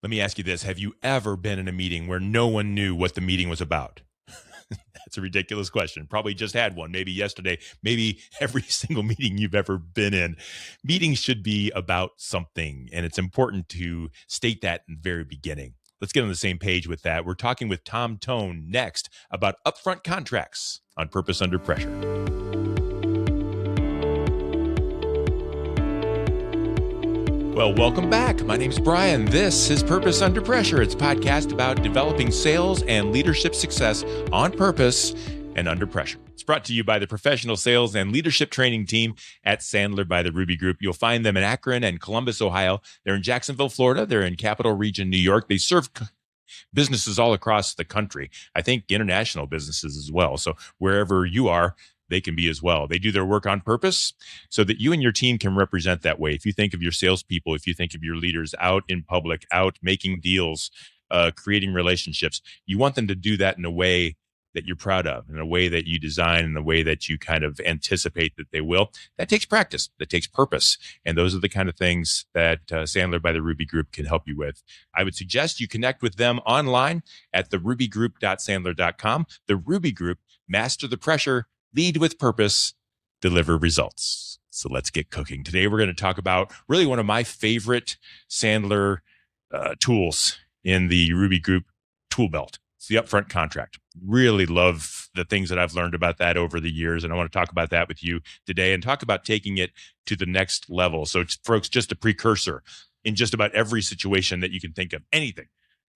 Let me ask you this. Have you ever been in a meeting where no one knew what the meeting was about? That's a ridiculous question. Probably just had one, maybe yesterday, maybe every single meeting you've ever been in. Meetings should be about something, and it's important to state that in the very beginning. Let's get on the same page with that. We're talking with Thon next about upfront contracts on Purpose Under Pressure. Well, welcome back. My name's Bryan. This is Purpose Under Pressure. It's a podcast about developing sales and leadership success on purpose and under pressure. It's brought to you by the professional sales and leadership training team at Sandler by the Ruby Group. You'll find them in Akron and Columbus, Ohio. They're in Jacksonville, Florida. They're in Capital Region, New York. They serve businesses all across the country. I think international businesses as well. So wherever you are, they can be as well. They do their work on purpose so that you and your team can represent that way. If you think of your salespeople, if you think of your leaders out in public, out making deals, creating relationships, you want them to do that in a way that you're proud of, in a way that you design, in a way that you kind of anticipate that they will. That takes practice, that takes purpose. And those are the kind of things that Sandler by the Ruby Group can help you with. I would suggest you connect with them online at therubygroup.sandler.com. The Ruby Group, master the pressure, lead with purpose, deliver results. So let's get cooking. Today, we're going to talk about really one of my favorite Sandler tools in the Ruby Group tool belt. It's the Upfront Contract. Really love the things that I've learned about that over the years. And I want to talk about that with you today and talk about taking it to the next level. So it's, folks, just a precursor in just about every situation that you can think of, anything.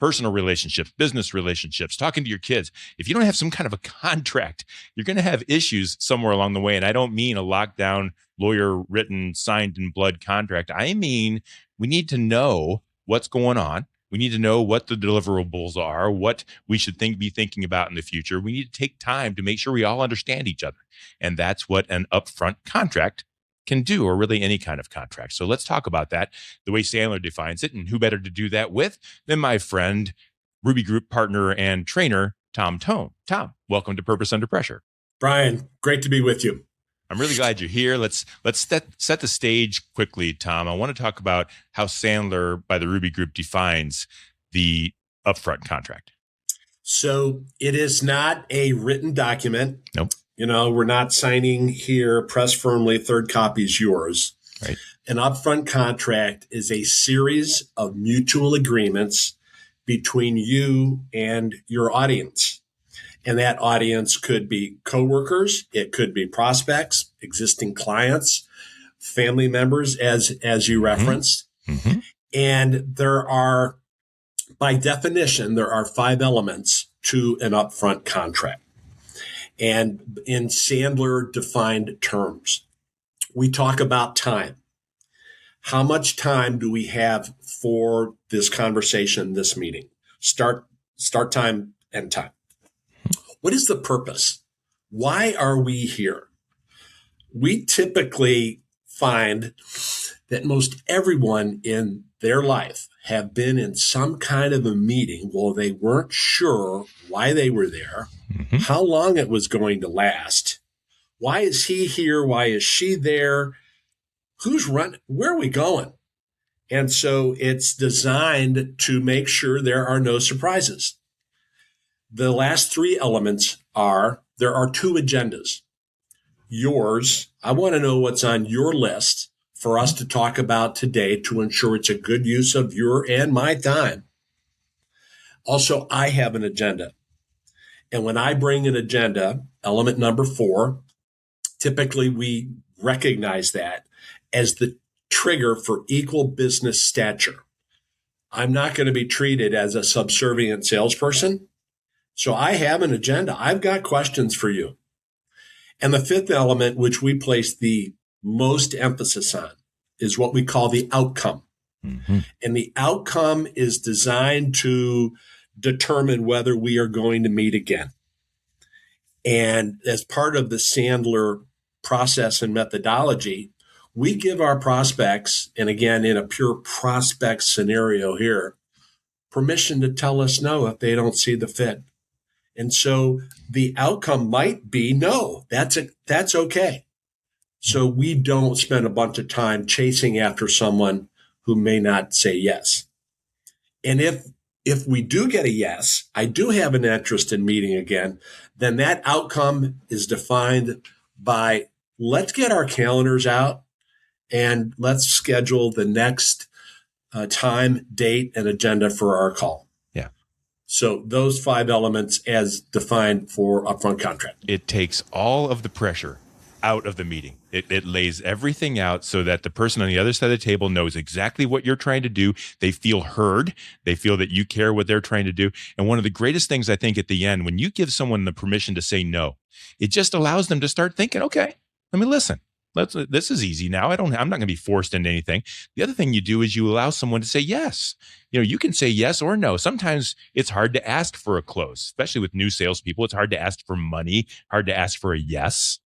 Personal relationships, business relationships, talking to your kids. If you don't have some kind of a contract, you're going to have issues somewhere along the way. And I don't mean a lockdown, lawyer-written, signed in blood contract. I mean, we need to know what's going on. We need to know what the deliverables are, what we should be thinking about in the future. We need to take time to make sure we all understand each other. And that's what an upfront contract can do, or really any kind of contract. So let's talk about that, the way Sandler defines it, and who better to do that with than my friend, Ruby Group partner and trainer, Thon. Thon, welcome to Purpose Under Pressure. Bryan, great to be with you. I'm really glad you're here. Let's set the stage quickly, Thon. I want to talk about how Sandler by the Ruby Group defines the upfront contract. So it is not a written document. Nope. You know, we're not signing here, press firmly, third copy is yours. Right. An upfront contract is a series of mutual agreements between you and your audience. And that audience could be coworkers, it could be prospects, existing clients, family members, as you referenced. Mm-hmm. And there are, by definition, there are 5 elements to an upfront contract. And in Sandler defined terms, we talk about time. How much time do we have for this conversation, this meeting? Start time, end time. What is the purpose? Why are we here? We typically find that most everyone in their life have been in some kind of a meeting where they weren't sure why they were there, how long it was going to last. Why is he here? Why is she there? Who's running? Where are we going? And so it's designed to make sure there are no surprises. The last 3 elements are, there are 2 agendas. Yours, I want to know what's on your list for us to talk about today to ensure it's a good use of your and my time. Also, I have an agenda. And when I bring an agenda, element number 4, typically we recognize that as the trigger for equal business stature. I'm not going to be treated as a subservient salesperson. So I have an agenda. I've got questions for you. And the 5th element, which we place the most emphasis on, is what we call the outcome. Mm-hmm. And the outcome is designed to determine whether we are going to meet again. And as part of the Sandler process and methodology, we give our prospects, and again, in a pure prospect scenario here, permission to tell us no if they don't see the fit. And so the outcome might be no, that's okay. So we don't spend a bunch of time chasing after someone who may not say yes. And if we do get a yes, I do have an interest in meeting again, then that outcome is defined by let's get our calendars out and let's schedule the next time, date, and agenda for our call. Yeah. So those 5 elements as defined for upfront contract. It takes all of the pressure out of the meeting. It lays everything out so that the person on the other side of the table knows exactly what you're trying to do. They feel heard. They feel that you care what they're trying to do. And one of the greatest things I think at the end, when you give someone the permission to say no, it just allows them to start thinking, okay, let me listen. This is easy now. I'm not going to be forced into anything. The other thing you do is you allow someone to say yes. You can say yes or no. Sometimes it's hard to ask for a close, especially with new salespeople. It's hard to ask for money, hard to ask for a yes.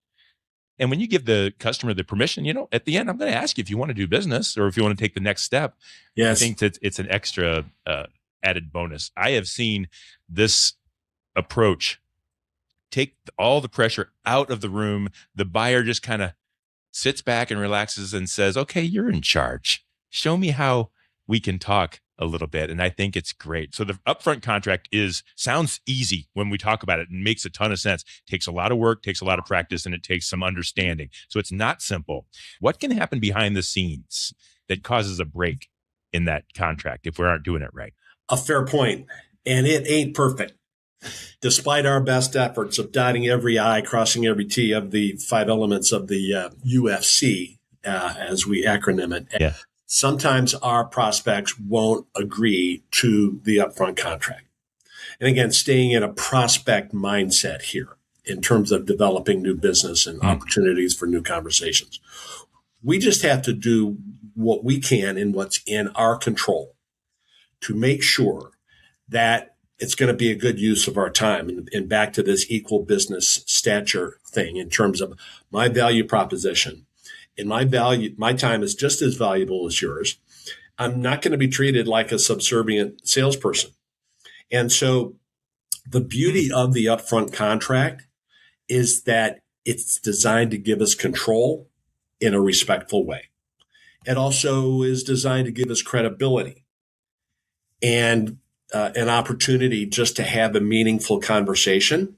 And when you give the customer the permission, at the end, I'm going to ask you if you want to do business or if you want to take the next step. Yes. I think that it's an extra added bonus. I have seen this approach take all the pressure out of the room. The buyer just kind of sits back and relaxes and says, okay, you're in charge. Show me how we can talk a little bit. And I think it's great. So the upfront contract sounds easy when we talk about it and makes a ton of sense. Takes a lot of work, takes a lot of practice, and it takes some understanding. So it's not simple. What can happen behind the scenes that causes a break in that contract if we aren't doing it right? A fair point. And it ain't perfect. Despite our best efforts of dotting every I, crossing every T of the 5 elements of the UFC, as we acronym it, yeah. Sometimes our prospects won't agree to the upfront contract. And again, staying in a prospect mindset here in terms of developing new business and opportunities for new conversations. We just have to do what we can and what's in our control to make sure that it's going to be a good use of our time. And back to this equal business stature thing in terms of my value proposition. And my time is just as valuable as yours. I'm not going to be treated like a subservient salesperson. And so the beauty of the upfront contract is that it's designed to give us control in a respectful way. It also is designed to give us credibility and an opportunity just to have a meaningful conversation.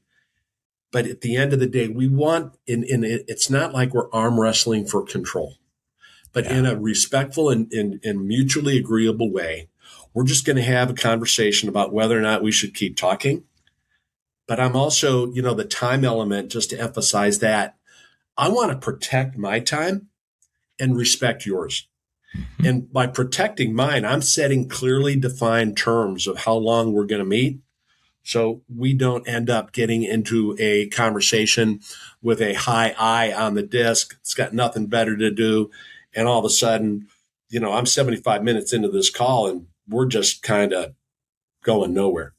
But at the end of the day, we want, it's not like we're arm wrestling for control, but in a respectful and mutually agreeable way, we're just going to have a conversation about whether or not we should keep talking. But I'm also, the time element, just to emphasize that, I want to protect my time and respect yours. And by protecting mine, I'm setting clearly defined terms of how long we're going to meet. So we don't end up getting into a conversation with a high I on the disc. It's got nothing better to do. And all of a sudden, I'm 75 minutes into this call and we're just kind of going nowhere.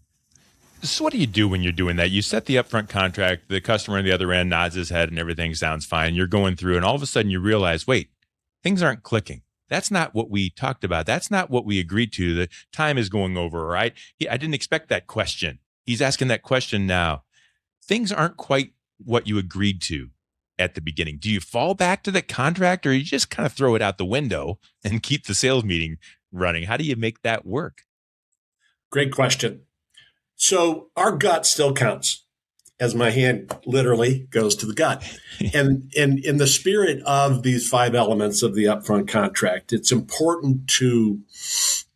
So what do you do when you're doing that? You set the upfront contract, the customer on the other end nods his head and everything sounds fine. You're going through and all of a sudden you realize, wait, things aren't clicking. That's not what we talked about. That's not what we agreed to. The time is going over, right? I didn't expect that question. He's asking that question now. Things aren't quite what you agreed to at the beginning. Do you fall back to the contract or you just kind of throw it out the window and keep the sales meeting running? How do you make that work? Great question. So our gut still counts, as my hand literally goes to the gut. And in the spirit of these 5 elements of the upfront contract, it's important to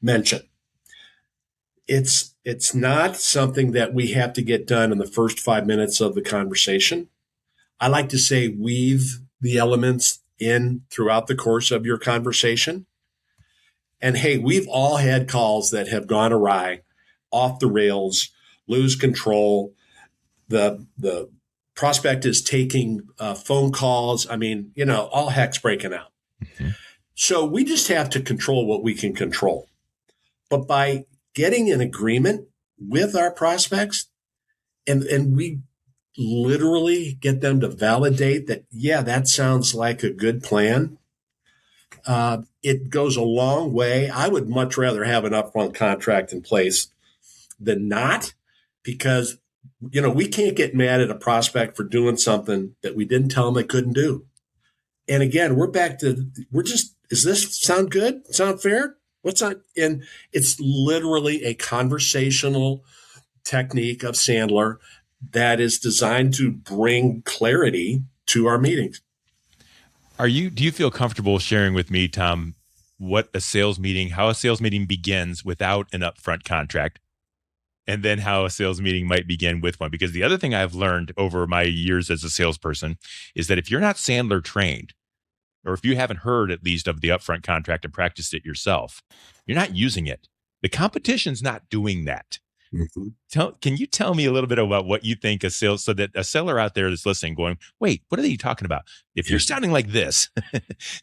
mention it's not something that we have to get done in the first 5 minutes of the conversation. I like to say weave the elements in throughout the course of your conversation. And hey, we've all had calls that have gone awry, off the rails, lose control. The prospect is taking phone calls. I mean, all heck's breaking out. Mm-hmm. So we just have to control what we can control. But by getting an agreement with our prospects and we literally get them to validate that, yeah, that sounds like a good plan. It goes a long way. I would much rather have an upfront contract in place than not, because we can't get mad at a prospect for doing something that we didn't tell them they couldn't do. And again, does this sound good? Sound fair? What's on? And it's literally a conversational technique of Sandler that is designed to bring clarity to our meetings. Do you feel comfortable sharing with me, Tom, how a sales meeting begins without an upfront contract, and then how a sales meeting might begin with one? Because the other thing I've learned over my years as a salesperson is that if you're not Sandler trained, or if you haven't heard at least of the upfront contract and practiced it yourself, you're not using it. The competition's not doing that. Mm-hmm. Can you tell me a little bit about what you think so that a seller out there that's listening going, wait, what are they talking about? If you're sounding like this,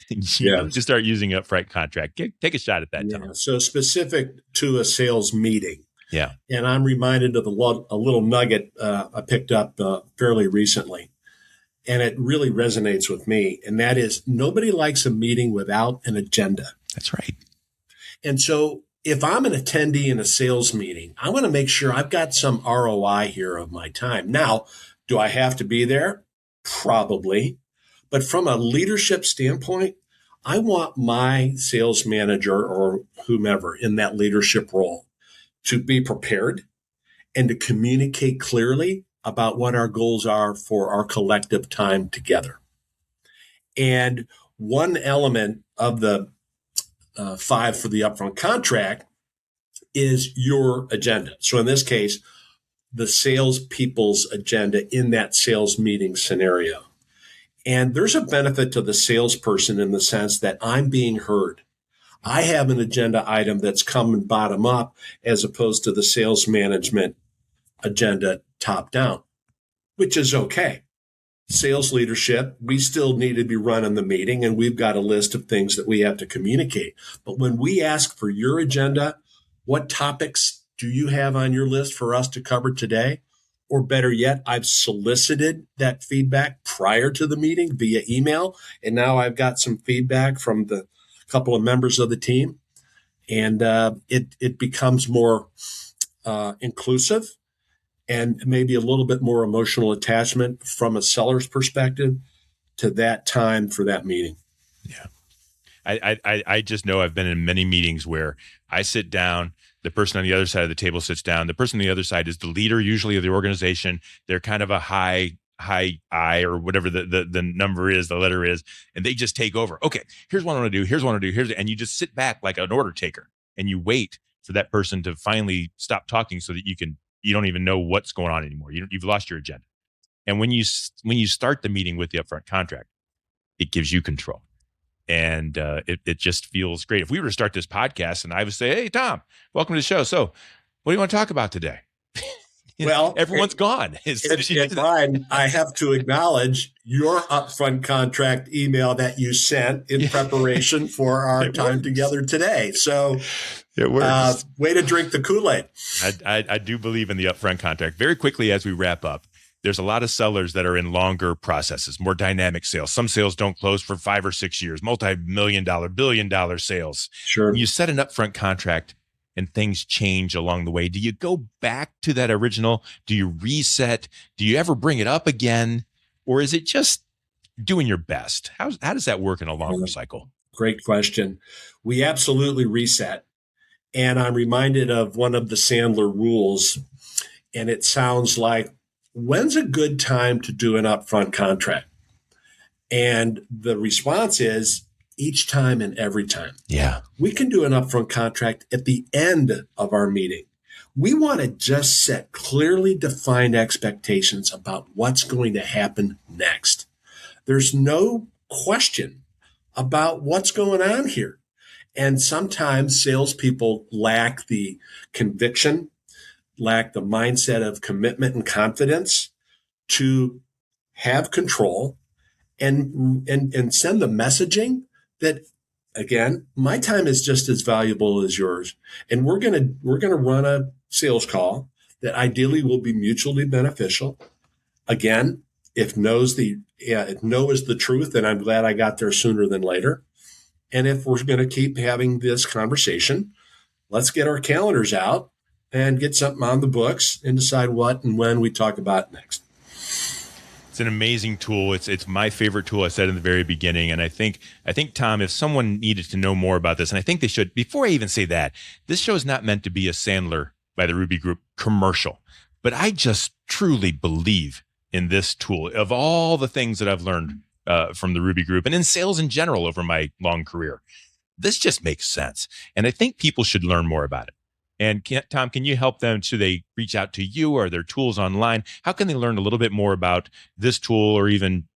you need to start using upfront contract. Take a shot at that, Tom. So specific to a sales meeting. Yeah. And I'm reminded of a little nugget I picked up fairly recently. And it really resonates with me. And that is, nobody likes a meeting without an agenda. That's right. And so if I'm an attendee in a sales meeting, I want to make sure I've got some ROI here of my time. Now, do I have to be there? Probably. But from a leadership standpoint, I want my sales manager or whomever in that leadership role to be prepared and to communicate clearly about what our goals are for our collective time together. And one element of the 5 for the upfront contract is your agenda. So in this case, the salespeople's agenda in that sales meeting scenario. And there's a benefit to the salesperson in the sense that I'm being heard. I have an agenda item that's coming bottom up as opposed to the sales management agenda top down, which is okay. Sales leadership, we still need to be running the meeting and we've got a list of things that we have to communicate. But when we ask for your agenda, what topics do you have on your list for us to cover today? Or better yet, I've solicited that feedback prior to the meeting via email. And now I've got some feedback from the couple of members of the team. And it becomes more inclusive and maybe a little bit more emotional attachment from a seller's perspective to that time for that meeting. Yeah. I just know I've been in many meetings where I sit down, the person on the other side of the table sits down. The person on the other side is the leader, usually of the organization. They're kind of a high I or whatever the number is, the letter is, and they just take over. Okay, here's what I want to do. Here's what I want to do. And you just sit back like an order taker and you wait for that person to finally stop talking so that you don't even know what's going on anymore. You've lost your agenda. And when you start the meeting with the upfront contract, it gives you control. And it just feels great. If we were to start this podcast and I would say, hey, Tom, welcome to the show. So what do you want to talk about today? Well, everyone's gone. Bryan, I have to acknowledge your upfront contract email that you sent in preparation for our time together today. So it works. Way to drink the Kool-Aid. I do believe in the upfront contract. Very quickly as we wrap up, there's a lot of sellers that are in longer processes, more dynamic sales. Some sales don't close for 5 or 6 years, multi-million-dollar, billion-dollar sales. Sure. When you set an upfront contract and things change along the way, do you go back to that original? Do you reset? Do you ever bring it up again? Or is it just doing your best? How does that work in a longer cycle? Great question. We absolutely reset. And I'm reminded of one of the Sandler rules, and it sounds like, when's a good time to do an upfront contract? And the response is each time and every time. Yeah. We can do an upfront contract at the end of our meeting. We want to just set clearly defined expectations about what's going to happen next. There's no question about what's going on here. And sometimes salespeople lack the conviction, lack the mindset of commitment and confidence to have control and send the messaging that, again, my time is just as valuable as yours. And we're going to run a sales call that ideally will be mutually beneficial. Again, if no is the truth, then I'm glad I got there sooner than later. And if we're going to keep having this conversation, let's get our calendars out and get something on the books and decide what and when we talk about next. It's an amazing tool. It's my favorite tool. I said in the very beginning, and I think Tom, if someone needed to know more about this, and I think they should. Before I even say that, this show is not meant to be a Sandler by the Ruby Group commercial, but I just truly believe in this tool. Of all the things that I've learned from the Ruby Group and in sales in general over my long career, this just makes sense, and I think people should learn more about it. And Tom, can you help them? Should they reach out to you, or their tools online? How can they learn a little bit more about this tool, or even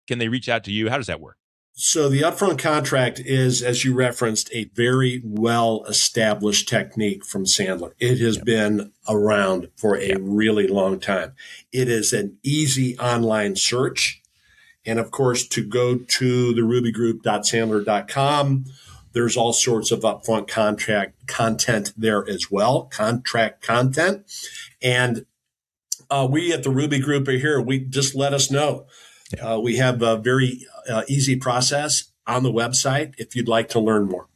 can they reach out to you? How does that work? So the upfront contract is, as you referenced, a very well-established technique from Sandler. It has been around for a really long time. It is an easy online search. And of course, to go to the rubygroup.sandler.com, there's all sorts of upfront contract content there as well, contract content. And we at the Ruby Group are here. We just let us know. We have a very easy process on the website if you'd like to learn more.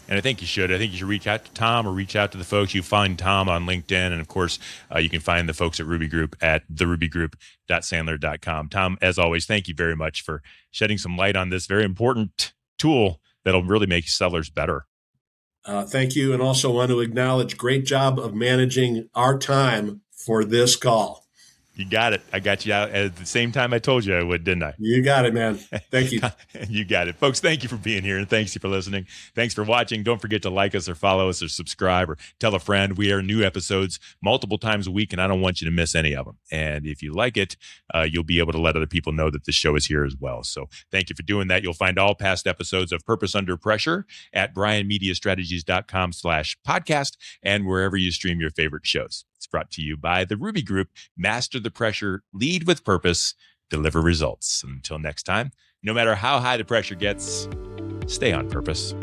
And I think you should. Reach out to Tom or reach out to the folks. You find Tom on LinkedIn. And of course, you can find the folks at Ruby Group at therubygroup.sandler.com. Tom, as always, thank you very much for shedding some light on this very important tool that'll really make sellers better. Thank you. And also want to acknowledge great job of managing our time for this call. You got it. I got you out at the same time I told you I would, didn't I? You got it, man. Thank you. You got it. Folks, thank you for being here, and thanks you for listening. Thanks for watching. Don't forget to like us or follow us or subscribe or tell a friend. We air new episodes multiple times a week, and I don't want you to miss any of them. And if you like it, you'll be able to let other people know that this show is here as well. So thank you for doing that. You'll find all past episodes of Purpose Under Pressure at bryanmediastrategies.com/podcast and wherever you stream your favorite shows. It's brought to you by the Ruby Group. Master the pressure, lead with purpose, deliver results. Until next time, no matter how high the pressure gets, stay on purpose.